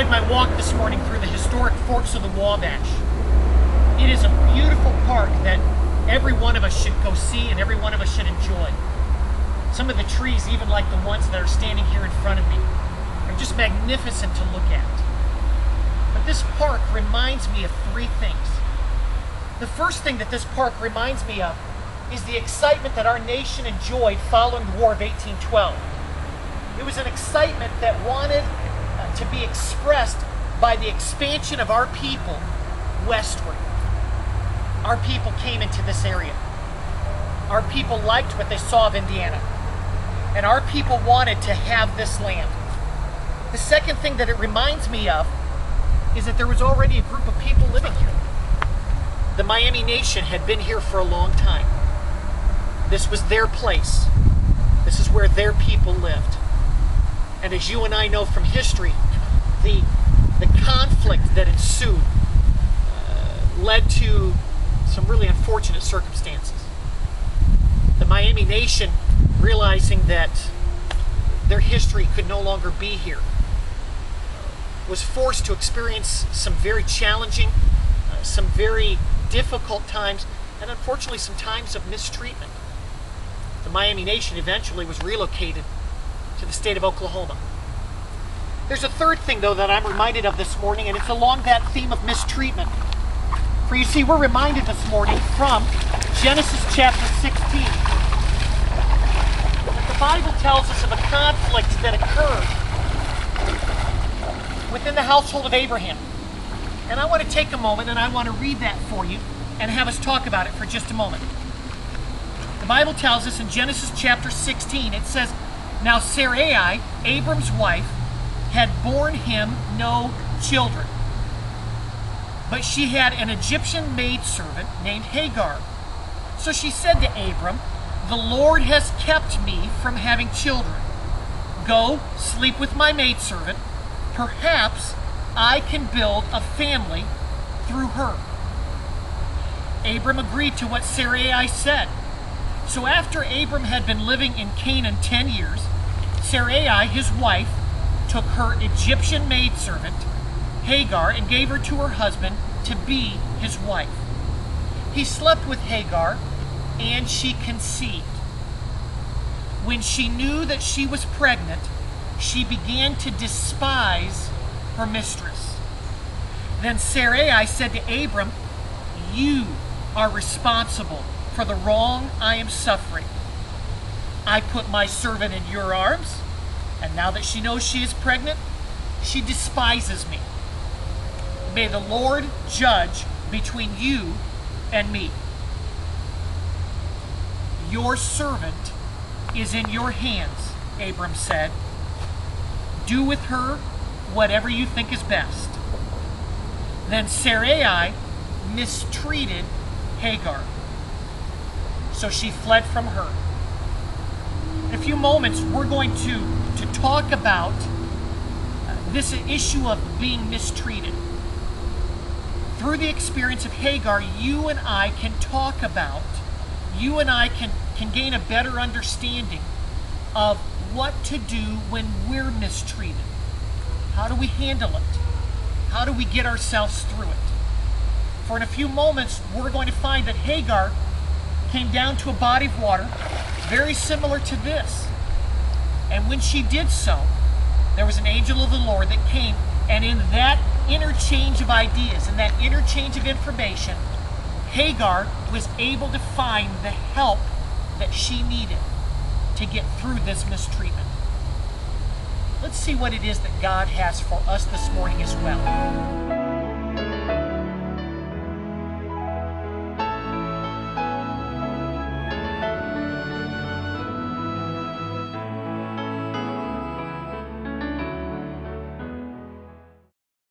enjoyed my walk this morning through the historic Forks of the Wabash. It is a beautiful park that every one of us should go see and every one of us should enjoy. Some of the trees, even like the ones that are standing here in front of me, are just magnificent to look at. But this park reminds me of three things. The first thing that this park reminds me of is the excitement that our nation enjoyed following the War of 1812. It was an excitement that wanted to be expressed by the expansion of our people westward. Our people came into this area. Our people liked what they saw of Indiana. And our people wanted to have this land. The second thing that it reminds me of is that there was already a group of people living here. The Miami Nation had been here for a long time. This was their place. This is where their people lived. And as you and I know from history, the conflict that ensued led to some really unfortunate circumstances. The Miami Nation, realizing that their history could no longer be here, was forced to experience some very challenging, some very difficult times, and unfortunately some times of mistreatment. The Miami Nation eventually was relocated to the state of Oklahoma. There's a third thing, though, that I'm reminded of this morning, and it's along that theme of mistreatment. For you see, we're reminded this morning from Genesis chapter 16 that the Bible tells us of a conflict that occurred within the household of Abraham. And I want to take a moment and I want to read that for you and have us talk about it for just a moment. The Bible tells us in Genesis chapter 16, it says, "Now Sarai, Abram's wife, had borne him no children, but she had an Egyptian maidservant named Hagar. So she said to Abram, 'The Lord has kept me from having children. Go, sleep with my maidservant. Perhaps I can build a family through her.' Abram agreed to what Sarai said. So after Abram had been living in Canaan 10 years, Sarai, his wife, took her Egyptian maidservant, Hagar, and gave her to her husband to be his wife. He slept with Hagar, and she conceived. When she knew that she was pregnant, she began to despise her mistress. Then Sarai said to Abram, 'You are responsible for the wrong I am suffering. I put my servant in your arms, and now that she knows she is pregnant, she despises me. May the Lord judge between you and me. Your servant is in your hands,' Abram said. 'Do with her whatever you think is best.' Then Sarai mistreated Hagar, so she fled from her." In a few moments, we're going to talk about this issue of being mistreated. Through the experience of Hagar, you and I can talk about, you and I can gain a better understanding of what to do when we're mistreated. How do we handle it? How do we get ourselves through it? For in a few moments, we're going to find that Hagar came down to a body of water very similar to this. And when she did so, there was an angel of the Lord that came, and in that interchange of ideas, in that interchange of information, Hagar was able to find the help that she needed to get through this mistreatment. Let's see what it is that God has for us this morning as well.